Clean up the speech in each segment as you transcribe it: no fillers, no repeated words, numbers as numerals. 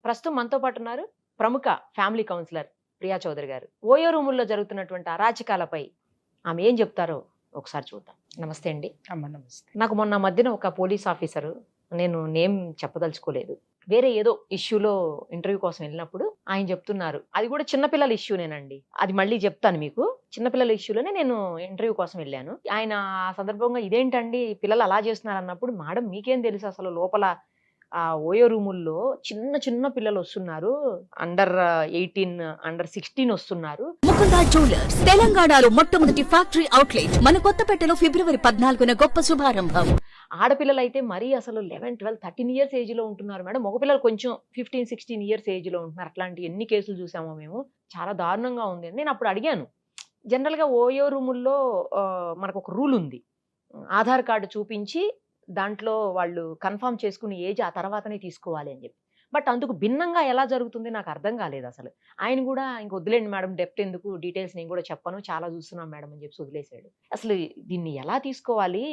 ప్రస్తుతం మనతో పాటు ఉన్నారు ప్రముఖ ఫ్యామిలీ కౌన్సిలర్ ప్రియా చౌదరి గారు. ఓయో రూముల్లో జరుగుతున్నటువంటి అరాచకాలపై ఆమె ఏం చెప్తారో ఒకసారి చూద్దాం. నమస్తే అండి. అమ్మ నమస్తే. నాకు మొన్న మధ్యన ఒక పోలీస్ ఆఫీసరు, నేను నేమ్ చెప్పదలుచుకోలేదు, వేరే ఏదో ఇష్యూలో ఇంటర్వ్యూ కోసం వెళ్ళినప్పుడు ఆయన చెప్తున్నారు, అది కూడా చిన్నపిల్లల ఇష్యూనేనండి, అది మళ్ళీ చెప్తాను మీకు. చిన్నపిల్లల ఇష్యూలోనే నేను ఇంటర్వ్యూ కోసం వెళ్ళాను. ఆయన ఆ సందర్భంగా ఇదేంటండి పిల్లలు అలా చేస్తున్నారు అన్నప్పుడు, మేడం మీకేం తెలుసు అసలు లోపల ఆ ఓయో రూముల్లో చిన్న చిన్న పిల్లలు వస్తున్నారు, అండర్ 18 అండర్ 16 వస్తున్నారు. ముకుందా జ్యువెలర్స్ తెలంగాణలో మొట్టమొదటి ఫ్యాక్టరీ అవుట్లెట్ మన కొత్తపేటలో ఫిబ్రవరి 14న గొప్ప శుభారంభం. ఆడపిల్లలు అయితే మరీ అసలు 11, 12, 13 ఇయర్స్ ఏజ్ లో ఉంటున్నారు మేడం. మగపిల్లలు కొంచెం 15, 16 ఇయర్స్ ఏజ్ లో ఉంటున్నారు. అట్లాంటి ఎన్ని కేసులు చూసామో మేము. చాలా దారుణంగా ఉంది. నేను అప్పుడు అడిగాను, జనరల్ గా ఓయో రూముల్లో మనకు ఒక రూల్ ఉంది, ఆధార్ కార్డు చూపించి దాంట్లో వాళ్ళు కన్ఫర్మ్ చేసుకుని ఏజ్ ఆ తర్వాతనే తీసుకోవాలి అని చెప్పి. బట్ అందుకు భిన్నంగా ఎలా జరుగుతుంది నాకు అర్థం కాలేదు అసలు. ఆయన కూడా ఇంక వదిలేండి మేడం, డెప్త్ ఎందుకు, డీటెయిల్స్ నేను కూడా చెప్పను, చాలా చూస్తున్నాం మేడం అని చెప్పి వదిలేశాడు. అసలు దీన్ని ఎలా తీసుకోవాలి,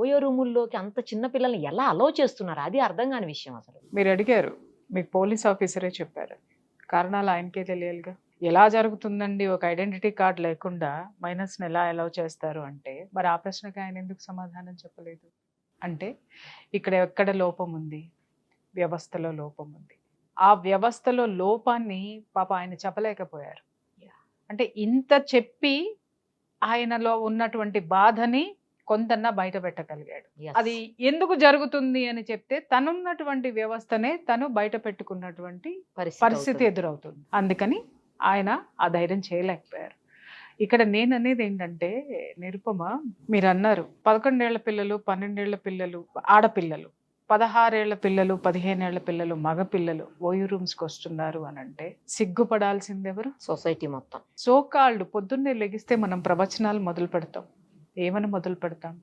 ఓయో రూముల్లోకి అంత చిన్న పిల్లల్ని ఎలా అలౌ చేస్తున్నారు, అది అర్థం కాని విషయం అసలు. మీరు అడిగారు, మీకు పోలీస్ ఆఫీసరే చెప్పారు, కారణాలు ఆయనకే తెలియాలిగా. ఎలా జరుగుతుందండి, ఒక ఐడెంటిటీ కార్డ్ లేకుండా మైనర్స్ని ఎలా అలౌ చేస్తారు అంటే, మరి ఆ ప్రశ్నకి ఆయన ఎందుకు సమాధానం చెప్పలేదు? అంటే ఇక్కడ ఎక్కడ లోపం ఉంది, వ్యవస్థలో లోపం ఉంది. ఆ వ్యవస్థలో లోపాన్ని పాప ఆయన చెప్పలేకపోయారు. అంటే ఇంత చెప్పి ఆయనలో ఉన్నటువంటి బాధని కొంతన్నా బయట పెట్టగలిగాడు. అది ఎందుకు జరుగుతుంది అని చెప్తే తనున్నటువంటి వ్యవస్థనే తను బయట పెట్టుకున్నటువంటి పరిస్థితి ఎదురవుతుంది. అందుకని ఆయన ఆ ధైర్యం చేయలేకపోయారు. ఇక్కడ నేను అనేది ఏంటంటే, నిరుపమ మీరు అన్నారు 11 ఏళ్ల పిల్లలు, 12 ఏళ్ల పిల్లలు ఆడపిల్లలు, 16 ఏళ్ల పిల్లలు, 15 ఏళ్ల పిల్లలు మగపిల్లలు ఓయూ రూమ్స్కి వస్తున్నారు అని అంటే సిగ్గుపడాల్సింది ఎవరు? సొసైటీ మొత్తం. సోకాళ్ళు పొద్దున్నే లెగిస్తే మనం ప్రవచనాలు మొదలు పెడతాం. ఏమని మొదలు పెడతాం?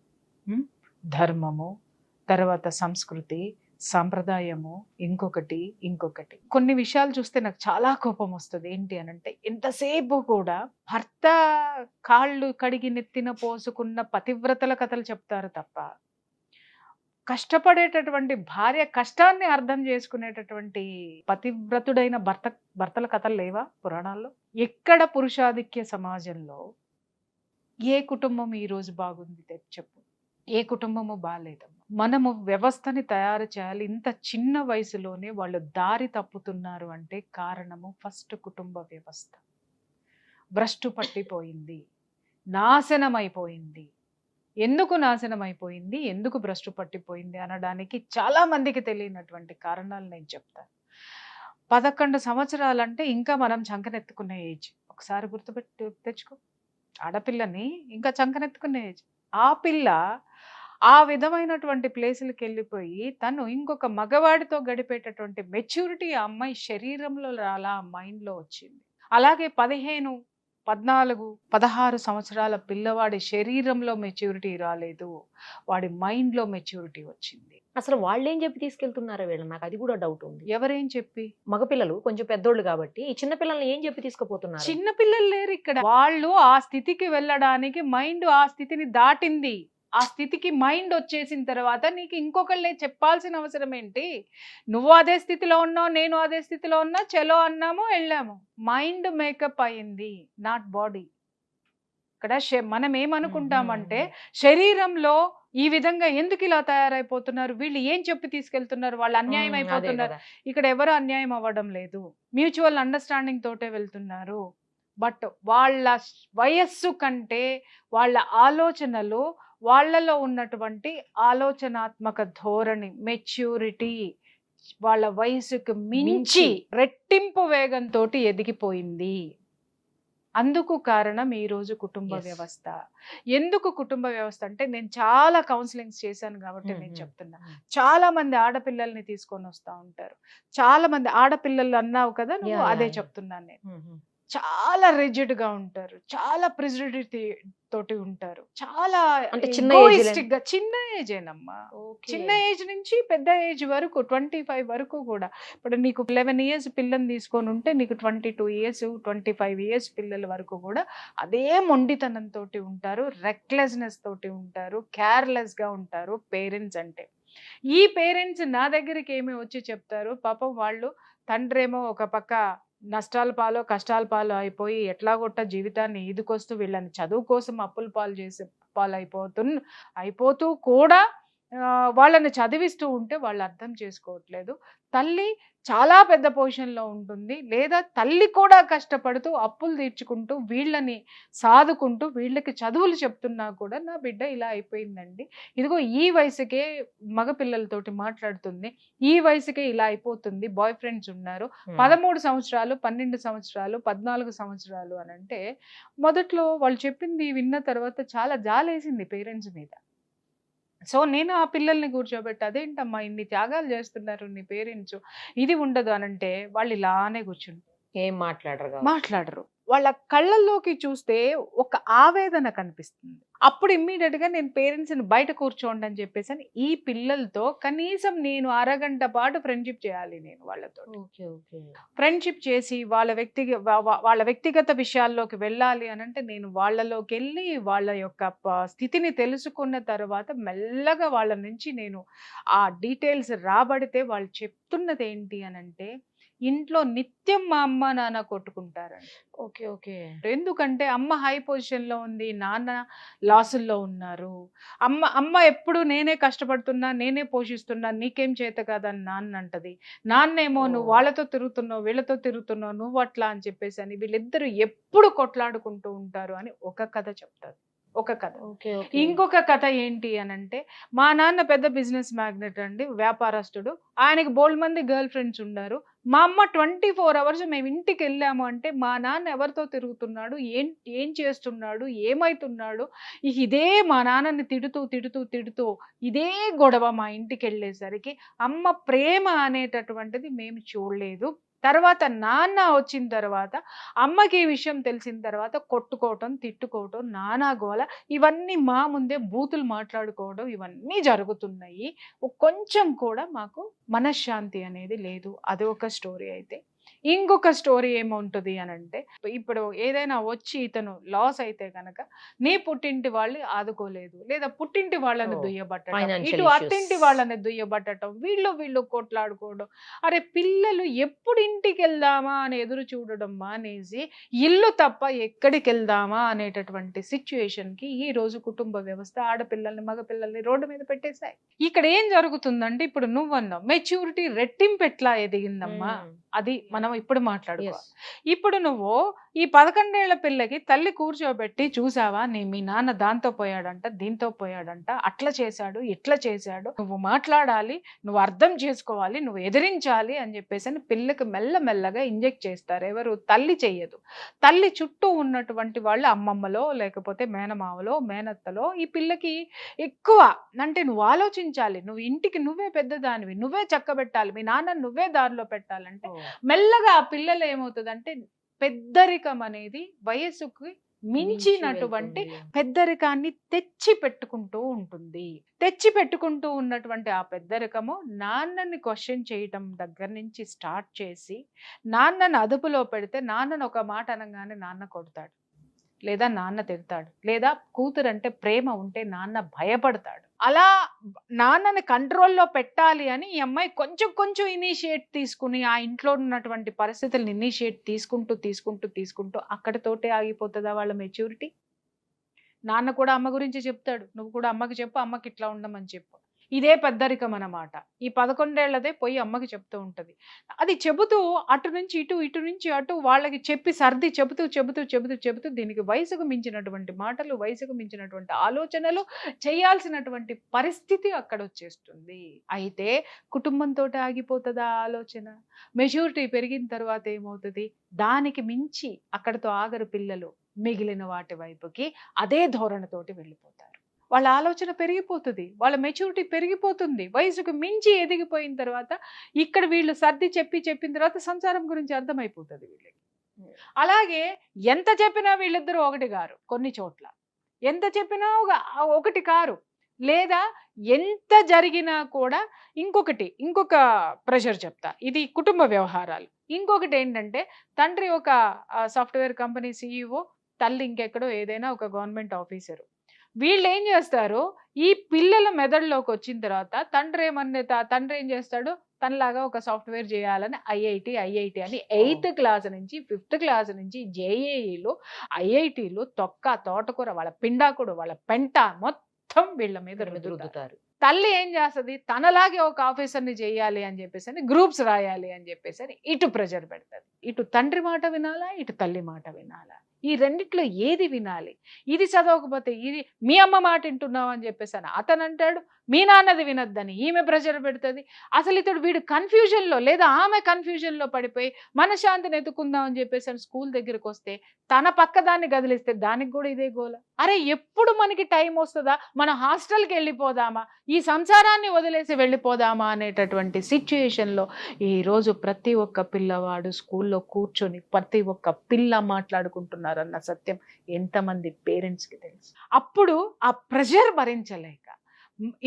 ధర్మము, తర్వాత సంస్కృతి, సాంప్రదాయము, ఇంకొకటి. కొన్ని విషయాలు చూస్తే నాకు చాలా కోపం వస్తుంది. ఏంటి అనంటే, ఎంతసేపు కూడా భర్త కాళ్ళు కడిగి నెత్తిన పోసుకున్న పతివ్రతల కథలు చెప్తారు తప్ప, కష్టపడేటటువంటి భార్య కష్టాన్ని అర్థం చేసుకునేటటువంటి పతివ్రతుడైన భర్తల కథలు లేవా పురాణాల్లో? ఎక్కడ పురుషాధిక్య సమాజంలో ఏ కుటుంబం ఈరోజు బాగుంది చెప్పు? ఏ కుటుంబము బాగాలేదమ్మా. మనము వ్యవస్థని తయారు చేయాలి. ఇంత చిన్న వయసులోనే వాళ్ళు దారి తప్పుతున్నారు అంటే కారణము ఫస్ట్ కుటుంబ వ్యవస్థ భ్రష్టు పట్టిపోయింది, నాశనం అయిపోయింది. ఎందుకు నాశనం అయిపోయింది, ఎందుకు భ్రష్టు పట్టిపోయింది అనడానికి చాలా మందికి తెలియనటువంటి కారణాలు నేను చెప్తాను. 11 సంవత్సరాలంటే ఇంకా మనం చంకనెత్తుకునే ఏజ్. ఒకసారి గుర్తుపెట్టి తెచ్చుకో, ఆడపిల్లని ఇంకా చంకనెత్తుకునే ఏజ్. ఆ పిల్ల ఆ విధమైనటువంటి ప్లేసులకి వెళ్ళిపోయి తను ఇంకొక మగవాడితో గడిపేటటువంటి మెచ్యూరిటీ ఆ అమ్మాయి శరీరంలో రాలా, మైండ్లో వచ్చింది. అలాగే 15, 14, 16 సంవత్సరాల పిల్లవాడి శరీరంలో మెచ్యూరిటీ రాలేదు, వాడి మైండ్లో మెచ్యూరిటీ వచ్చింది. అసలు వాళ్ళు ఏం చెప్పి తీసుకెళ్తున్నారో వీళ్ళు, నాకు అది కూడా డౌట్ ఉంది. ఎవరేం చెప్పి? మగపిల్లలు కొంచెం పెద్దోళ్ళు కాబట్టి ఈ చిన్న పిల్లల్ని ఏం చెప్పి తీసుకుపోతున్నారు? చిన్న పిల్లలు లేరు ఇక్కడ. వాళ్ళు ఆ స్థితికి వెళ్ళడానికి మైండ్ ఆ స్థితిని దాటింది. ఆ స్థితికి మైండ్ వచ్చేసిన తర్వాత నీకు ఇంకొకళ్ళే చెప్పాల్సిన అవసరం ఏంటి? నువ్వు అదే స్థితిలో ఉన్నావు, నేను అదే స్థితిలో ఉన్నా, చలో అన్నాము, వెళ్ళాము. మైండ్ మేకప్ అయింది, నాట్ బాడీ. ఇక్కడ మనం ఏమనుకుంటామంటే, శరీరంలో ఈ విధంగా ఎందుకు ఇలా తయారైపోతున్నారు, వీళ్ళు ఏం చెప్పి తీసుకెళ్తున్నారు, వాళ్ళు అన్యాయం అయిపోతున్నారు. ఇక్కడ ఎవరు అన్యాయం అవ్వడం లేదు, మ్యూచువల్ అండర్స్టాండింగ్ తోటే వెళ్తున్నారు. బట్ వాళ్ళ వయస్సు కంటే వాళ్ళ ఆలోచనలు, వాళ్ళలో ఉన్నటువంటి ఆలోచనాత్మక ధోరణి, మెచ్యూరిటీ వాళ్ళ వయసుకు మించి రెట్టింపు వేగంతో ఎదిగిపోయింది. అందుకు కారణం ఈరోజు కుటుంబ వ్యవస్థ. ఎందుకు కుటుంబ వ్యవస్థ అంటే, నేను చాలా కౌన్సిలింగ్స్ చేశాను కాబట్టి నేను చెప్తున్నా. చాలా మంది ఆడపిల్లల్ని తీసుకొని వస్తూ ఉంటారు. చాలా మంది ఆడపిల్లలు అన్నావు కదా నువ్వు, అదే చెప్తున్నాను నేను. చాలా రిజిడ్ గా ఉంటారు, చాలా ప్రిజరిటీ తోటి ఉంటారు, చాలా ఎగోయిస్టిక్ గా. చిన్న ఏజ్ ఏనమ్మా, చిన్న ఏజ్ నుంచి పెద్ద ఏజ్ వరకు 25 వరకు కూడా. ఇప్పుడు నీకు 11 ఇయర్స్ పిల్లని తీసుకొని ఉంటే నీకు 22 ఇయర్స్ 25 ఇయర్స్ పిల్లల వరకు కూడా అదే మొండితనంతో ఉంటారు, రెక్లెస్నెస్ తోటి ఉంటారు, కేర్లెస్ గా ఉంటారు పేరెంట్స్ అంటే. ఈ పేరెంట్స్ నా దగ్గరికి ఏమి వచ్చి చెప్తారు, పాపం వాళ్ళు తండ్రి ఏమో ఒక పక్క నష్టాల పాలో కష్టాల పాలు అయిపోయి ఎట్లాగొట్ట జీవితాన్ని ఈదుకొస్తూ వీళ్ళని చదువు కోసం అప్పుల పాలు అయిపోతూ కూడా వాళ్ళని చదివిస్తూ ఉంటే వాళ్ళు అర్థం చేసుకోవట్లేదు. తల్లి చాలా పెద్ద పొజిషన్లో ఉంటుంది, లేదా తల్లి కూడా కష్టపడుతూ అప్పులు తీర్చుకుంటూ వీళ్ళని సాదుకుంటూ వీళ్ళకి చదువులు చెప్తున్నా కూడా నా బిడ్డ ఇలా అయిపోయిందండి, ఇదిగో ఈ వయసుకే మగపిల్లలతోటి మాట్లాడుతుంది, ఈ వయసుకే ఇలా అయిపోతుంది, బాయ్ ఫ్రెండ్స్ ఉన్నారు, 13 సంవత్సరాలు 12 సంవత్సరాలు 14 సంవత్సరాలు అని అంటే మొదట్లో వాళ్ళు చెప్పింది విన్న తర్వాత చాలా జాలేసింది పేరెంట్స్ మీద. సో నేను ఆ పిల్లల్ని కూర్చోబెట్టి, అదేంటమ్మా ఇన్ని త్యాగాలు చేస్తున్నారు నీ పేరెంట్స్, ఇది ఉండదు అనంటే వాళ్ళు ఇలానే కూర్చుని ఏం మాట్లాడరు. వాళ్ళ కళ్ళల్లోకి చూస్తే ఒక ఆవేదన కనిపిస్తుంది. అప్పుడు ఇమ్మీడియట్ గా నేను పేరెంట్స్ని బయట కూర్చోండి అని చెప్పేసి ఈ పిల్లలతో కనీసం నేను అరగంట పాటు ఫ్రెండ్షిప్ చేయాలి. నేను వాళ్ళతో ఫ్రెండ్షిప్ చేసి వాళ్ళ వ్యక్తిగత విషయాల్లోకి వెళ్ళాలి అని అంటే నేను వాళ్ళలోకి వెళ్ళి వాళ్ళ యొక్క స్థితిని తెలుసుకున్న తర్వాత మెల్లగా వాళ్ళ నుంచి నేను ఆ డీటెయిల్స్ రాబడితే వాళ్ళు చెప్తున్నది ఏంటి అని అంటే, ఇంట్లో నిత్యం మా అమ్మ నాన్న కొట్టుకుంటారండి. ఎందుకంటే అమ్మ హై పొజిషన్ లో ఉంది, నాన్న లాసుల్లో ఉన్నారు. అమ్మ ఎప్పుడు నేనే కష్టపడుతున్నా, నేనే పోషిస్తున్నా, నీకేం చేత కాదని నాన్న అంటది. నాన్నేమో నువ్వు వాళ్ళతో తిరుగుతున్నావు, వీళ్ళతో తిరుగుతున్నావు, నువ్వు అట్లా అని చెప్పేసి అని వీళ్ళిద్దరూ ఎప్పుడు కొట్లాడుకుంటూ ఉంటారు అని ఒక కథ చెప్తారు. ఒక కథ. ఇంకొక కథ ఏంటి అని అంటే, మా నాన్న పెద్ద బిజినెస్ మ్యాగ్నెట్ అండి, వ్యాపారస్తుడు, ఆయనకి బోల్డ్ మంది గర్ల్ ఫ్రెండ్స్ ఉన్నారు. మా అమ్మ 24 hours మేము ఇంటికి వెళ్ళాము అంటే మా నాన్న ఎవరితో తిరుగుతున్నాడు, ఏం చేస్తున్నాడు, ఏమైతున్నాడు, ఇదే మా నాన్నని తిడుతూ ఇదే గొడవ మా ఇంటికి వెళ్ళేసరికి అమ్మ ప్రేమ అనేటటువంటిది మేము చూడలేదు. తర్వాత నాన్న వచ్చిన తర్వాత అమ్మకి ఈ విషయం తెలిసిన తర్వాత కొట్టుకోవటం, తిట్టుకోవటం, నానా గోల, ఇవన్నీ మా ముందే బూతులు మాట్లాడుకోవడం ఇవన్నీ జరుగుతున్నాయి. కొంచెం కూడా మాకు మనశ్శాంతి అనేది లేదు. అది ఒక స్టోరీ. అయితే ఇంకొక స్టోరీ ఏముంటుంది అని అంటే, ఇప్పుడు ఏదైనా వచ్చి ఇతను లాస్ అయితే కనుక నీ పుట్టింటి వాళ్ళు ఆదుకోలేదు, లేదా పుట్టింటి వాళ్ళని దుయ్యబట్టడం, ఇటు అత్తింటి వాళ్ళని దుయ్యబట్టడం, వీళ్ళు కొట్లాడుకోవడం. అరే పిల్లలు ఎప్పుడు ఇంటికి వెళ్దామా అని ఎదురు చూడడం మానేసి ఇల్లు తప్ప ఎక్కడికి వెళ్దామా అనేటటువంటి సిచ్యుయేషన్కి ఈ రోజు కుటుంబ వ్యవస్థ ఆడపిల్లల్ని మగపిల్లల్ని రోడ్డు మీద పెట్టేశాయి. ఇక్కడ ఏం జరుగుతుందంటే, ఇప్పుడు నువ్వన్నావు మెచ్యూరిటీ రెట్టింపు ఎట్లా ఎదిగిందమ్మా, అది మనం ఇప్పుడు మాట్లాడుకోవాలి. ఇప్పుడు నువ్వు ఈ 11 ఏళ్ల పిల్లకి తల్లి కూర్చోబెట్టి, చూసావా మీ నాన్న దాంతో పోయాడంట, దీంతో పోయాడంట, అట్లా చేశాడు, ఇట్లా చేశాడు, నువ్వు మాట్లాడాలి, నువ్వు అర్థం చేసుకోవాలి, నువ్వు ఎదిరించాలి అని చెప్పేసి పిల్లకి మెల్లమెల్లగా ఇంజెక్ట్ చేస్తారు. ఎవరు? తల్లి చెయ్యదు. తల్లి చుట్టూ ఉన్నటువంటి వాళ్ళు అమ్మమ్మలో లేకపోతే మేనమావలో మేనత్తలో ఈ పిల్లకి ఎక్కువ అంటే నువ్వు ఆలోచించాలి, నువ్వు ఇంటికి నువ్వే పెద్దదానివి, నువ్వే చక్కబెట్టాలి, మీ నాన్న నువ్వే దారిలో పెట్టాలంటే మెల్లగా ఆ పిల్లలు ఏమవుతుందంటే పెద్దరికం అనేది వయసుకి మించినటువంటి పెద్దరికాన్ని తెచ్చి పెట్టుకుంటూ ఉంటుంది. తెచ్చి పెట్టుకుంటూ ఉన్నటువంటి ఆ పెద్దరికము నాన్నని క్వశ్చన్ చేయటం దగ్గర నుంచి స్టార్ట్ చేసి, నాన్నని అదుపులో పెడితే నాన్నని ఒక మాట అనగానే నాన్న కొడతాడు, లేదా నాన్న తిడతాడు, లేదా కూతురు అంటే ప్రేమ ఉంటే నాన్న భయపడతాడు. అలా నాన్నని కంట్రోల్లో పెట్టాలి అని ఈ అమ్మాయి కొంచెం ఇనిషియేట్ తీసుకుని ఆ ఇంట్లో ఉన్నటువంటి పరిస్థితులను ఇనిషియేట్ తీసుకుంటూ అక్కడితోటే ఆగిపోతుందా వాళ్ళ మెచ్యూరిటీ? నాన్న కూడా అమ్మ గురించి చెప్తాడు, నువ్వు కూడా అమ్మకి చెప్పు, అమ్మకి ఇట్లా ఉండమని చెప్పు. ఇదే పెద్దరికం అన్నమాట. ఈ 11 ఏళ్లదే పోయి అమ్మకి చెప్తూ ఉంటది. అది చెబుతూ అటు నుంచి ఇటు నుంచి అటు వాళ్ళకి చెప్పి సర్ది చెబుతూ దీనికి వయసుకు మించినటువంటి మాటలు, వయసుకు మించినటువంటి ఆలోచనలు చేయాల్సినటువంటి పరిస్థితి అక్కడ వచ్చేస్తుంది. అయితే కుటుంబంతో ఆగిపోతుందా ఆలోచన? మెచ్యూరిటీ పెరిగిన తర్వాత ఏమవుతుంది? దానికి మించి అక్కడితో ఆగరు పిల్లలు, మిగిలిన వాటి వైపుకి అదే ధోరణితోటి వెళ్ళిపోతారు. వాళ్ళ ఆలోచన పెరిగిపోతుంది, వాళ్ళ మెచ్యూరిటీ పెరిగిపోతుంది. వయసుకు మించి ఎదిగిపోయిన తర్వాత ఇక్కడ వీళ్ళు సర్ది చెప్పిన తర్వాత సంసారం గురించి అర్థమైపోతుంది వీళ్ళకి. అలాగే ఎంత చెప్పినా వీళ్ళిద్దరూ ఒకటి కారు, కొన్ని చోట్ల ఎంత చెప్పినా ఒకటి కారు, లేదా ఎంత జరిగినా కూడా ఇంకొక ప్రెషర్ చెప్తా. ఇది కుటుంబ వ్యవహారాలు. ఇంకొకటి ఏంటంటే, తండ్రి ఒక సాఫ్ట్వేర్ కంపెనీ CEO, తల్లి ఇంకెక్కడో ఏదైనా ఒక గవర్నమెంట్ ఆఫీసరు. వీళ్ళు ఏం చేస్తారు, ఈ పిల్లల మెదడులోకి వచ్చిన తర్వాత తండ్రి ఏం చేస్తాడు, తనలాగా ఒక సాఫ్ట్వేర్ చేయాలని ఐఐటి అని 8th క్లాస్ నుంచి 5th క్లాస్ నుంచి జేఏఈలు, ఐఐటీలు, తోటకూర, వాళ్ళ పిండాకుడు, వాళ్ళ పెంట మొత్తం వీళ్ళ మీద రుద్దుతారు. తల్లి ఏం చేస్తుంది, తనలాగే ఒక ఆఫీసర్ని చేయాలి అని చెప్పేసి అని, గ్రూప్స్ రాయాలి అని చెప్పేసి అని ఇటు ప్రెషర్ పెడతారు. ఇటు తండ్రి మాట వినాలా, ఇటు తల్లి మాట వినాలా, ఈ రెండిట్లో ఏది వినాలి? ఇది చదవకపోతే ఇది మీ అమ్మ మాట వింటున్నావు అని చెప్పేసి అని అతను అంటాడు, మీ నాన్నది వినొద్దని ఈమె ప్రెషర్ పెడుతుంది. అసలు వీడు కన్ఫ్యూజన్లో లేదా ఆమె కన్ఫ్యూజన్లో పడిపోయి మనశ్శాంతిని ఎత్తుకుందాం అని చెప్పేసి అని స్కూల్ దగ్గరికి వస్తే తన పక్క దాన్ని గదిలిస్తే దానికి కూడా ఇదే గోల. అరే ఎప్పుడు మనకి టైం వస్తుందా, మన హాస్టల్కి వెళ్ళిపోదామా, ఈ సంసారాన్ని వదిలేసి వెళ్ళిపోదామా అనేటటువంటి సిచ్యుయేషన్లో ఈరోజు ప్రతి ఒక్క పిల్లవాడు స్కూల్లో కూర్చొని ప్రతి ఒక్క పిల్ల మాట్లాడుకుంటున్నారన్న సత్యం ఎంతమంది పేరెంట్స్కి తెలుసు. అప్పుడు ఆ ప్రెషర్ భరించలేక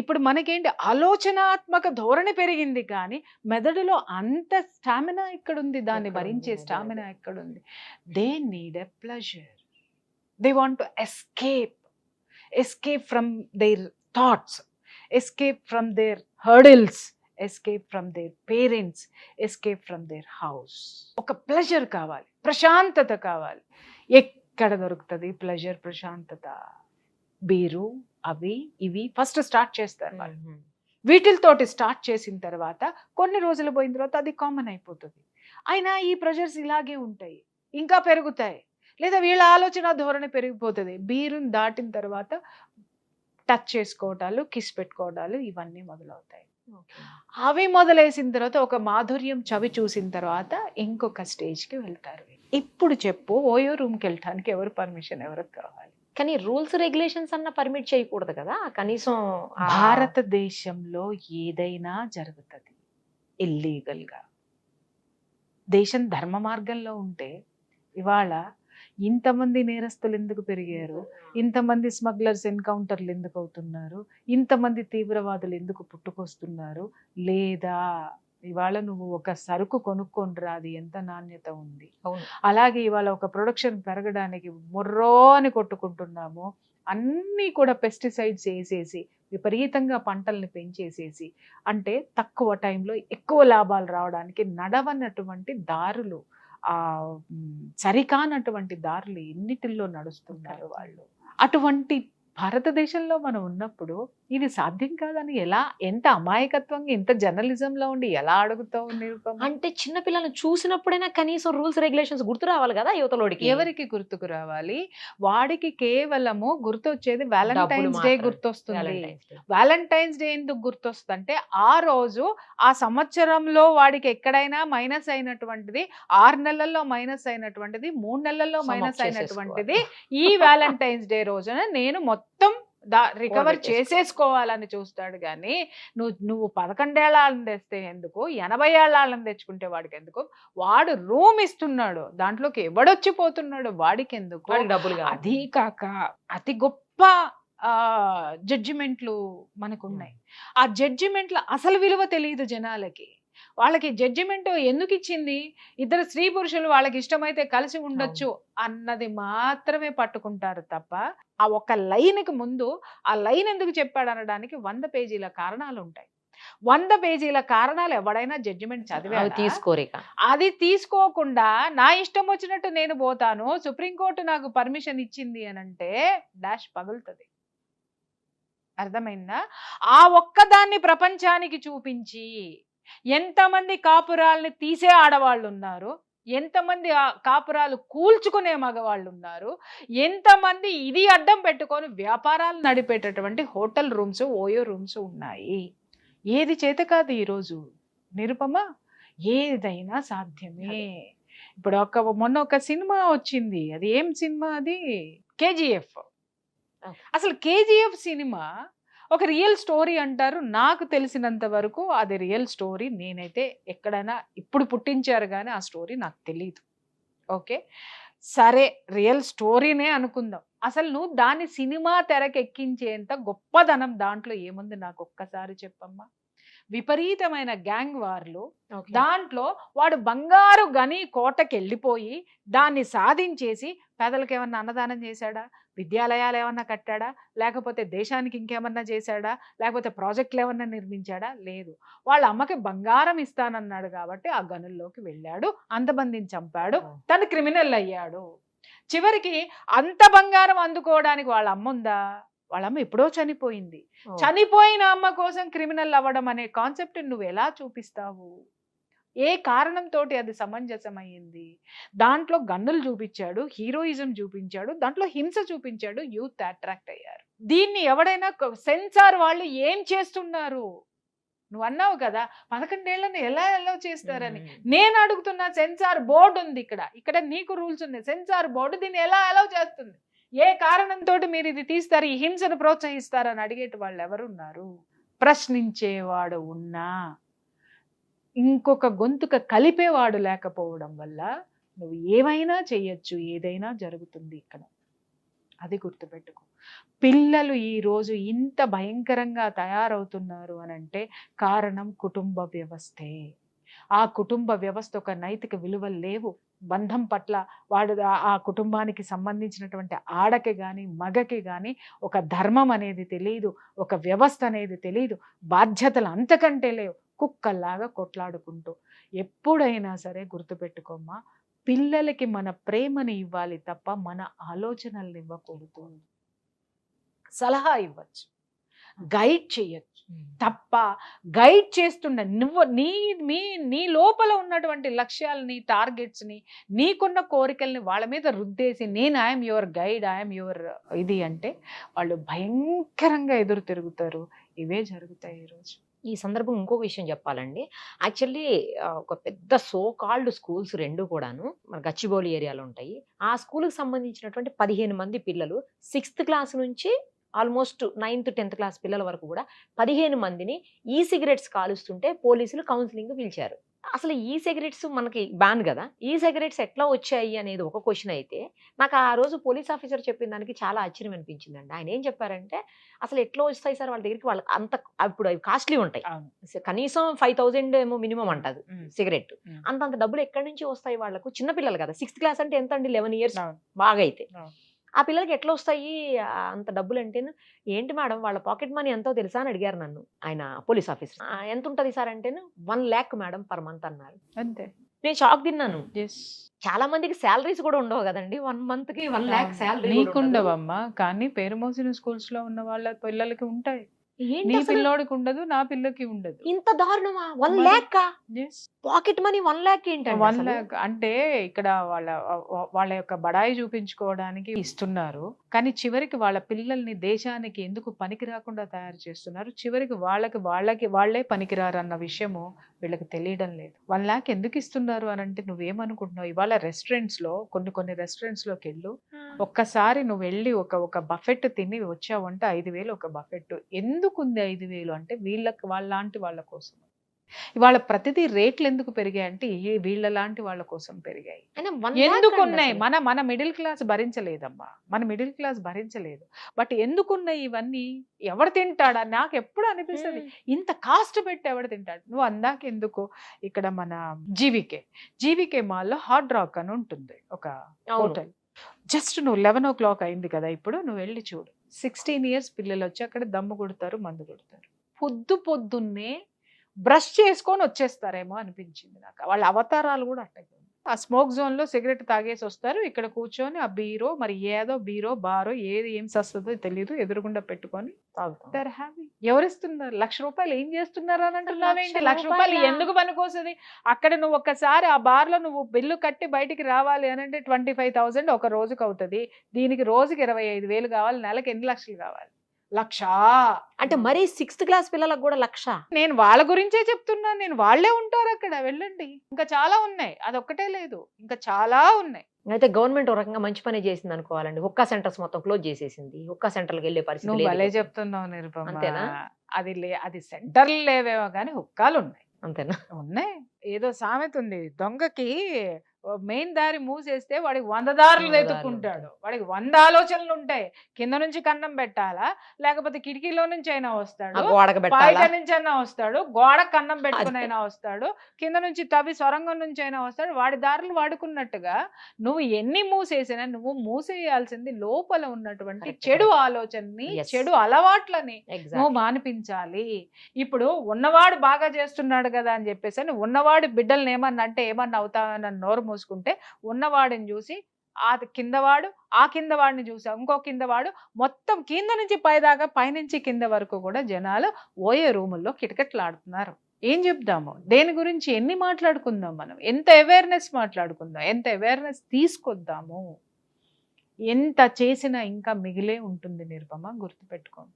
ఇప్పుడు మనకేంటి, ఆలోచనాత్మక ధోరణి పెరిగింది కానీ మెదడులో అంత స్టామినా ఎక్కడుంది, దాన్ని భరించే స్టామినా ఎక్కడుంది? They need a pleasure, they want to escape from their thoughts, escape from their hurdles, escape from their parents, escape from their house. ఒక ప్లెజర్ కావాలి, ప్రశాంతత కావాలి. ఎక్కడ దొరుకుతుంది ప్లెజర్, ప్రశాంతత? బీరు, అవి ఇవి ఫస్ట్ స్టార్ట్ చేస్తారు వాళ్ళు. వీటితోటి స్టార్ట్ చేసిన తర్వాత కొన్ని రోజులు పోయిన తర్వాత అది కామన్ అయిపోతుంది. అయినా ఈ ప్రెషర్స్ ఇలాగే ఉంటాయి, ఇంకా పెరుగుతాయి, లేదా వీళ్ళ ఆలోచన ధోరణి పెరిగిపోతుంది. బీరుని దాటిన తర్వాత టచ్ చేసుకోవటాలు, కిస్ పెట్టుకోవడాలు ఇవన్నీ మొదలవుతాయి. అవి మొదలేసిన తర్వాత ఒక మాధుర్యం చవి చూసిన తర్వాత ఇంకొక స్టేజ్కి వెళ్తారు. ఇప్పుడు చెప్పు, ఓయో రూమ్కి వెళ్ళటానికి ఎవరు పర్మిషన్ ఎవరికి కావాలి? కానీ రూల్స్ రెగ్యులేషన్స్ అన్న పర్మిట్ చేయకూడదు కదా కనీసం. భారతదేశంలో ఏదైనా జరుగుతుంది ఇల్లీగల్గా. దేశం ధర్మ మార్గంలో ఉంటే ఇవాళ ఇంతమంది నేరస్తులు ఎందుకు పెరిగారు, ఇంతమంది స్మగ్లర్స్ ఎన్కౌంటర్లు ఎందుకు అవుతున్నారు, ఇంతమంది తీవ్రవాదులు ఎందుకు పుట్టుకొస్తున్నారు? లేదా ఇవాళ నువ్వు ఒక సరుకు కొనుక్కొనిరా, అది ఎంత నాణ్యత ఉంది. అలాగే ఇవాళ ఒక ప్రొడక్షన్ పెరగడానికి మొర్రో అని కొట్టుకుంటున్నాము, అన్నీ కూడా పెస్టిసైడ్స్ వేసేసి విపరీతంగా పంటల్ని పెంచేసేసి, అంటే తక్కువ టైంలో ఎక్కువ లాభాలు రావడానికి నడవనటువంటి దారులు, సరికానటువంటి దారులు ఎన్నిటిల్లో నడుస్తున్నారు వాళ్ళు. అటువంటి భారతదేశంలో మనం ఉన్నప్పుడు ఇది సాధ్యం కాదని ఎలా, ఎంత అమాయకత్వంగా, ఎంత జర్నలిజంలో ఉండి ఎలా అడుగుతావు నిరూపమ? అంటే చిన్న పిల్లల్ని చూసినప్పుడైనా కనీసం రూల్స్ రెగ్యులేషన్స్ గుర్తు రావాలి కదా యువతలోడికి. ఎవరికి గుర్తుకు రావాలి? వాడికి కేవలము గుర్తొచ్చేది వ్యాలంటైన్స్ డే గుర్తొస్తుంది. వ్యాలంటైన్స్ డే ఎందుకు గుర్తొస్తుంది అంటే ఆ రోజు ఆ సంవత్సరంలో వాడికి ఎక్కడైనా మైనస్ అయినటువంటిది, 6 నెలల్లో మైనస్ అయినటువంటిది, 3 నెలల్లో మైనస్ అయినటువంటిది ఈ వ్యాలంటైన్స్ డే రోజున నేను మొత్తం రికవర్ చేసేసుకోవాలని చూస్తాడు. కానీ నువ్వు 11 ఏళ్ళని తెస్తే ఎందుకు, 80 ఏళ్ళని తెచ్చుకుంటే వాడికి ఎందుకు? వాడు రూమ్ ఇస్తున్నాడు, దాంట్లోకి ఎవడొచ్చిపోతున్నాడు, వాడికి ఎందుకు? అది కాక అతి గొప్ప జడ్జిమెంట్లు మనకున్నాయి. ఆ జడ్జిమెంట్ల అసలు విలువ తెలియదు జనాలకి. వాళ్ళకి జడ్జిమెంట్ ఎందుకు ఇచ్చింది, ఇద్దరు స్త్రీ పురుషులు వాళ్ళకి ఇష్టమైతే కలిసి ఉండొచ్చు అన్నది మాత్రమే పట్టుకుంటారు తప్ప ఆ ఒక లైన్కి ముందు ఆ లైన్ ఎందుకు చెప్పాడు అనడానికి 100 పేజీల కారణాలు ఉంటాయి. 100 పేజీల కారణాలు ఎవడైనా జడ్జిమెంట్ చదివే తీసుకోరేక, అది తీసుకోకుండా నా ఇష్టం వచ్చినట్టు నేను పోతాను, సుప్రీంకోర్టు నాకు పర్మిషన్ ఇచ్చింది అని అంటే డాష్ పగులుతుంది. అర్థమైందా? ఆ ఒక్కదాన్ని ప్రపంచానికి చూపించి ఎంతమంది కాపురాల్ని తీసే ఆడవాళ్ళు ఉన్నారు, ఎంతమంది కాపురాలు కూల్చుకునే మగవాళ్ళు ఉన్నారు, ఎంతమంది ఇది అడ్డం పెట్టుకొని వ్యాపారాలు నడిపేటటువంటి హోటల్ రూమ్స్, ఓయో రూమ్స్ ఉన్నాయి. ఏది చేత కాదు ఈరోజు నిరుపమ, ఏదైనా సాధ్యమే. ఇప్పుడు మొన్న ఒక సినిమా వచ్చింది, అది ఏం సినిమా? అది KGF. అసలు KGF సినిమా ఒక రియల్ స్టోరీ అంటారు. నాకు తెలిసినంత వరకు అది రియల్ స్టోరీ. నేనైతే ఎక్కడైనా ఇప్పుడు పుట్టించారు కానీ ఆ స్టోరీ నాకు తెలియదు. ఓకే సరే, రియల్ స్టోరీనే అనుకుందాం. అసలు నువ్వు దాన్ని సినిమా తెరకెక్కించేంత గొప్పదనం దాంట్లో ఏముంది నాకు ఒక్కసారి చెప్పమ్మా. విపరీతమైన గ్యాంగ్ వార్లు, దాంట్లో వాడు బంగారు గని కోటకి వెళ్ళిపోయి దాన్ని సాధించేసి పేదలకు ఏమన్నా అన్నదానం చేశాడా, విద్యాలయాలు ఏమన్నా కట్టాడా, లేకపోతే దేశానికి ఇంకేమన్నా చేశాడా, లేకపోతే ప్రాజెక్టులు ఏమన్నా నిర్మించాడా? లేదు. వాళ్ళ అమ్మకి బంగారం ఇస్తానన్నాడు కాబట్టి ఆ గనుల్లోకి వెళ్ళాడు, అంతమందిని చంపాడు, తను క్రిమినల్ అయ్యాడు. చివరికి అంత బంగారం అందుకోవడానికి వాళ్ళ అమ్మ ఉందా? వాళ్ళ అమ్మ ఎప్పుడో చనిపోయింది. చనిపోయిన అమ్మ కోసం క్రిమినల్ అవ్వడం అనే కాన్సెప్ట్ నువ్వు ఎలా చూపిస్తావు? ఏ కారణంతో అది సమంజసమైంది? దాంట్లో గన్నులు చూపించాడు, హీరోయిజం చూపించాడు, దాంట్లో హింస చూపించాడు, యూత్ అట్రాక్ట్ అయ్యారు. దీన్ని ఎవడైనా సెన్సార్ వాళ్ళు ఏం చేస్తున్నారు? నువ్వు అన్నావు కదా 11 ఏళ్లను ఎలా ఎలా చేస్తారని. నేను అడుగుతున్నా, సెన్సార్ బోర్డు ఉంది ఇక్కడ నీకు రూల్స్ ఉన్నాయి. సెన్సార్ బోర్డు దీన్ని ఎలా అలౌ చేస్తుంది? ఏ కారణంతో మీరు ఇది తీస్తారు, ఈ హింసను ప్రోత్సహిస్తారని అడిగేటి వాళ్ళు ఎవరున్నారు? ప్రశ్నించేవాడు ఉన్నా ఇంకొక గొంతుక కలిపేవాడు లేకపోవడం వల్ల నువ్వు ఏమైనా చేయొచ్చు, ఏదైనా జరుగుతుంది ఇక్కడ. అది గుర్తుపెట్టుకో. పిల్లలు ఈ రోజు ఇంత భయంకరంగా తయారవుతున్నారు అనంటే కారణం కుటుంబ వ్యవస్థే. ఆ కుటుంబ వ్యవస్థ ఒక నైతిక విలువలు లేవు. బంధం పట్ల వాడు ఆ కుటుంబానికి సంబంధించినటువంటి ఆడకి కానీ మగకి కానీ ఒక ధర్మం అనేది తెలియదు, ఒక వ్యవస్థ అనేది తెలియదు, బాధ్యతలు అంతకంటే లేవు. కుక్కల్లాగా కొట్లాడుకుంటూ. ఎప్పుడైనా సరే గుర్తుపెట్టుకోమ్మా, పిల్లలకి మన ప్రేమని ఇవ్వాలి తప్ప మన ఆలోచనల్ని ఇవ్వకూడదు. సలహా ఇవ్వచ్చు, గైడ్ చేయొచ్చు తప్ప గైడ్ చేస్తున్న నువ్వు నీ లోపల ఉన్నటువంటి లక్ష్యాలని, టార్గెట్స్ని, నీకున్న కోరికల్ని వాళ్ళ మీద రుద్దేసి నేను I'm your guide, I'm your ఇది అంటే వాళ్ళు భయంకరంగా ఎదురు తిరుగుతారు. ఇవే జరుగుతాయి ఈరోజు. ఈ సందర్భం ఇంకొక విషయం చెప్పాలండి. యాక్చువల్లీ ఒక పెద్ద సో కాల్డ్ స్కూల్స్ 2 కూడాను మన గచ్చిబౌలి ఏరియాలో ఉంటాయి. ఆ స్కూల్కి సంబంధించినటువంటి 15 మంది పిల్లలు 6th క్లాస్ నుంచి ఆల్మోస్ట్ 9th 10th క్లాస్ పిల్లల వరకు కూడా 15 మందిని ఈ సిగరెట్స్ కాలుస్తుంటే పోలీసులు కౌన్సిలింగ్ పిలిచారు. అసలు ఈ సిగరెట్స్ మనకి బ్యాన్ కదా, ఈ సిగరెట్స్ ఎట్లా వచ్చాయి అనేది ఒక క్వశ్చన్ అయితే, నాకు ఆ రోజు పోలీస్ ఆఫీసర్ చెప్పిన దానికి చాలా ఆశ్చర్యం అనిపించిందండి. ఆయన ఏం చెప్పారంటే, అసలు ఎట్లా వస్తాయి సార్ వాళ్ళ దగ్గరికి, వాళ్ళకి అంత ఇప్పుడు అవి కాస్ట్లీ ఉంటాయి, కనీసం 5,000 ఏమో మినిమం అంటది సిగరెట్. అంతంత డబ్బులు ఎక్కడి నుంచి వస్తాయి వాళ్ళకు? చిన్నపిల్లలు కదా, 6th క్లాస్ అంటే ఎంత అండి, 11 years బాగా అయితే. ఆ పిల్లలకి ఎట్లా వస్తాయి అంత డబ్బులు అంటే, ఏంటి మేడం వాళ్ళ పాకెట్ మనీ ఎంతో తెలుసా అని అడిగారు నన్ను ఆయన పోలీస్ ఆఫీసర్. ఎంత ఉంటుంది సార్ అంటే 1 lakh మేడం పర్ మంత్ అన్నారు. అంతే. నేను షాక్ తిన్నాను. చాలా మందికి శాలరీస్ కూడా ఉండవు కదండి, 1 month కి 1 lakh శాలరీ. నీకుండవమ్మా, కానీ పేరు మోసిన స్కూల్స్ లో ఉన్న వాళ్ళ పిల్లలకి ఉంటాయి. నీ పిల్లోడికి ఉండదు, నా పిల్లకి ఉండదు. ఇంత దారుణమా? 1 lakh పాకెట్ మనీ 1 lakh ఏంటండి? 1 lakh అంటే ఇక్కడ వాళ్ళ యొక్క బడాయి చూపించుకోవడానికి ఇస్తున్నారు, కానీ చివరికి వాళ్ళ పిల్లల్ని దేశానికి ఎందుకు పనికి రాకుండా తయారు చేస్తున్నారు. చివరికి వాళ్ళే పనికిరారు అన్న విషయము వీళ్ళకి తెలియడం లేదు. 1 lakh ఎందుకు ఇస్తున్నారు అని అంటే, నువ్వేమనుకుంటున్నావు? ఇవాళ రెస్టారెంట్స్ లో కొన్ని రెస్టారెంట్స్ లోకి వెళ్ళు, ఒక్కసారి నువ్వు వెళ్ళి ఒక బఫెట్ తిని వచ్చావంటే 5,000 ఒక బఫెట్. ఎందుకు ఉంది 5,000 అంటే వాళ్ళలాంటి వాళ్ళ కోసం. ఇవాళ ప్రతిదీ రేట్లు ఎందుకు పెరిగాయి అంటే వీళ్ళ లాంటి వాళ్ళ కోసం పెరిగాయి. ఎందుకున్నాయి? మన మిడిల్ క్లాస్ భరించలేదమ్మా, మన మిడిల్ క్లాస్ భరించలేదు. బట్ ఎందుకున్నాయి ఇవన్నీ? ఎవరు తింటాడా? నాకు ఎప్పుడు అనిపిస్తుంది, ఇంత కాస్ట్ పెట్టి ఎవడు తింటాడు? నువ్వు అందాక ఎందుకు ఇక్కడ మన జీవికే మాల్లో హార్డ్ రాక్ అని ఉంటుంది ఒక హోటల్. జస్ట్ నువ్వు 11 o'clock అయింది కదా, ఇప్పుడు నువ్వు వెళ్ళి చూడు, 16 years పిల్లలు వచ్చి అక్కడ దమ్ము కొడతారు, మందు కొడతారు. పొద్దున్నే బ్రష్ చేసుకొని వచ్చేస్తారేమో అనిపించింది నాకు. వాళ్ళ అవతారాలు కూడా అట్టగే. ఆ స్మోక్ జోన్ లో సిగరెట్ తాగేసి వస్తారు, ఇక్కడ కూర్చొని ఆ బీరో మరి ఏదో బీరో బారో ఏది ఏం సస్తుందో తెలియదు ఎదురుగుండా పెట్టుకొని తాగుతారు. హ్యాపీ. ఎవరిస్తున్నారు? ₹1,00,000 ఏం చేస్తున్నారు అని అంటున్నావేంటి? ₹1,00,000 ఎందుకు పనికొస్తుంది? అక్కడ నువ్వు ఒక్కసారి ఆ బార్ లో నువ్వు బిల్లు కట్టి బయటికి రావాలి అని అంటే 25,000 ఒక రోజుకి అవుతుంది. దీనికి రోజుకి 25,000 కావాలి, నెలకి ఎన్ని లక్షలు కావాలి? 1,00,000 అంటే మరి 6th క్లాస్ పిల్లలకు కూడా 1,00,000. నేను వాళ్ళ గురించే చెప్తున్నాను. నేను వాళ్ళే ఉంటారు అక్కడ, వెళ్ళండి. ఇంకా చాలా ఉన్నాయి, అదొక్కటే లేదు, ఇంకా చాలా ఉన్నాయి. అయితే గవర్నమెంట్ ఒక రకంగా మంచి పని చేసింది అనుకోవాలండి. హుక్కా సెంటర్స్ మొత్తం క్లోజ్ చేసేసింది, హుక్కా సెంటర్లకు వెళ్ళే పరిస్థితి నువ్వు భలే చెప్తున్నావు నిరుపమ. అంతేనా? అది సెంటర్లు లేవేమో కానీ హుక్కాలు ఉన్నాయి. అంతేనా? ఉన్నాయి. ఏదో సామెత ఉంది, దొంగకి మెయిన్ దారి మూసేస్తే వాడికి 100 దారులు 100 వెతుక్కుంటాడు. వాడికి 100 ఆలోచనలు ఉంటాయి. కింద నుంచి కన్నం పెట్టాలా, లేకపోతే కిటికీలో నుంచి అయినా వస్తాడు, గోడకు బయట పెట్టాలా నుంచి అయినా వస్తాడు, గోడ కన్నం పెట్టుకుని అయినా వస్తాడు, కింద నుంచి తవ్వి సొరంగం నుంచి అయినా వస్తాడు. వాడి దారులు వాడుకున్నట్టుగా నువ్వు ఎన్ని మూసేసినా నువ్వు మూసేయాల్సింది లోపల ఉన్నటువంటి Correct, చెడు correct. ఆలోచనని, Yes. చెడు అలవాట్లని Exactly. నువ్వు మానిపించాలి. ఇప్పుడు ఉన్నవాడు బాగా చేస్తున్నాడు కదా అని చెప్పేసి అని ఉన్నవాడి బిడ్డల్ని ఏమన్నా అంటే ఏమన్నా అవుతావని నోరు మూసుకుంటే, ఉన్నవాడిని చూసి ఆ కిందవాడు, ఆ కిందవాడిని చూసా, ఇంకో కిందవాడు, మొత్తం కింద నుంచి పైదాకా, పైనుంచి కింద వరకు కూడా జనాలు ఓయే రూముల్లో కిటకిటలాడుతున్నారు. ఏం చెప్దాము, దేని గురించి ఎన్ని మాట్లాడుకుందాం, మనం ఎంత అవేర్నెస్ మాట్లాడుకుందాం, ఎంత అవేర్నెస్ తీసుకొద్దాము. ఎంత చేసినా ఇంకా మిగిలే ఉంటుంది నిరుపమ, గుర్తుపెట్టుకోండి.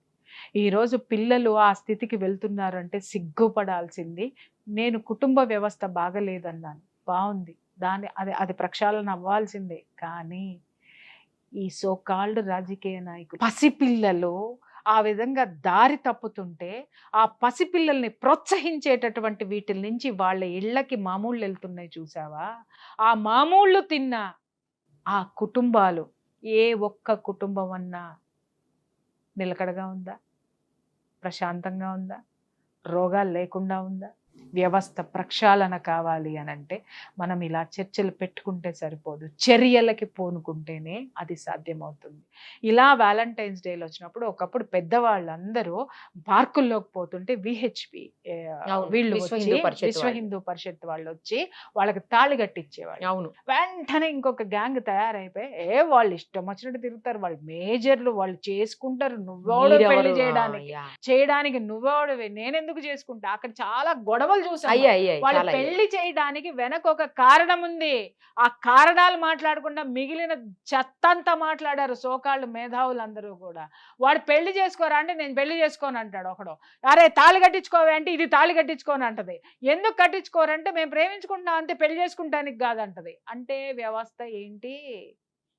ఈరోజు పిల్లలు ఆ స్థితికి వెళ్తున్నారంటే సిగ్గుపడాల్సింది. నేను కుటుంబ వ్యవస్థ బాగలేదన్నాను, బాగుంది, అది ప్రక్షాళన అవ్వాల్సిందే. కానీ ఈ సోకాల్డ్ రాజకీయ నాయకులు పసిపిల్లలు ఆ విధంగా దారి తప్పుతుంటే, ఆ పసిపిల్లల్ని ప్రోత్సహించేటటువంటి వీటి నుంచి వాళ్ళ ఇళ్ళకి మామూళ్ళు వెళ్తున్నాయి చూసావా. ఆ మామూళ్ళు తిన్న ఆ కుటుంబాలు, ఏ ఒక్క కుటుంబం అన్నా నిలకడగా ఉందా, ప్రశాంతంగా ఉందా, రోగాలు లేకుండా ఉందా? వ్యవస్థ ప్రక్షాళన కావాలి అని అంటే మనం ఇలా చర్చలు పెట్టుకుంటే సరిపోదు, చర్యలకి పూనుకుంటేనే అది సాధ్యమవుతుంది. ఇలా వ్యాలంటైన్స్ డేలో వచ్చినప్పుడు ఒకప్పుడు పెద్దవాళ్ళందరూ పార్కుల్లోకి పోతుంటే విహెచ్పి వీళ్ళు విశ్వ హిందూ పరిషత్ వాళ్ళు వచ్చి వాళ్ళకి తాళి కట్టించేవాళ్ళు. అవును, వెంటనే ఇంకొక గ్యాంగ్ తయారైపోయి వాళ్ళు ఇష్టం వచ్చినట్టు తిరుగుతారు, వాళ్ళు మేజర్లు, వాళ్ళు చేసుకుంటారు. నువ్వెవడు పెళ్లి చేయడానికి నువ్వెవడవే, నేనెందుకు చేసుకుంటా. అక్కడ చాలా గొడవలు చూసాం. వాళ్ళు పెళ్లి చేయడానికి వెనక ఒక కారణం ఉంది. ఆ కారణాలు మాట్లాడకుండా మిగిలిన చెత్తంతా మాట్లాడారు సోకాళ్ళు మేధావులందరూ కూడా. వాడు పెళ్లి చేసుకోరా అంటే నేను పెళ్లి చేసుకోను అంటాడు ఒకడు. అరే తాళి కట్టించుకోవే అంటే ఇది తాళి కట్టించుకోని అంటది. ఎందుకు కట్టించుకోరంటే మేము ప్రేమించుకుంటాం అంతే, పెళ్లి చేసుకుంటానికి కాదంటది. అంటే వ్యవస్థ ఏంటి,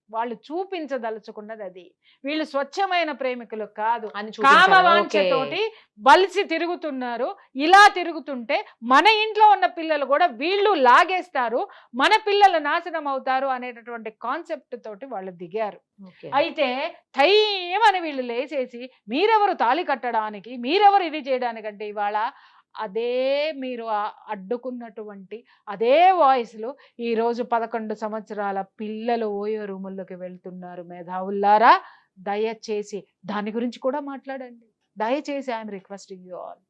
వాళ్ళు చూపించదలుచుకున్నది అది. వీళ్ళు స్వచ్ఛమైన ప్రేమికులు కాదు, కామవాంఛతోటి బలిసి తిరుగుతున్నారు. ఇలా తిరుగుతుంటే మన ఇంట్లో ఉన్న పిల్లలు కూడా వీళ్ళు లాగేస్తారు, మన పిల్లలు నాశనం అవుతారు అనేటటువంటి కాన్సెప్ట్ తోటి వాళ్ళు దిగారు. అయితే ధైర్యమని వీళ్ళు లేచేసి మీరెవరు తాళి కట్టడానికి, మీరెవరు ఇది చేయడానికంటే ఇవాళ అదే మీరు అడ్డుకున్నటువంటి అదే వాయిస్లు ఈరోజు 11 సంవత్సరాల పిల్లలు ఓయో రూముల్లోకి వెళ్తున్నారు. మేధావుల్లారా దయచేసి దాని గురించి కూడా మాట్లాడండి. దయచేసి ఐఎమ్ రిక్వెస్టింగ్ యూ ఆల్.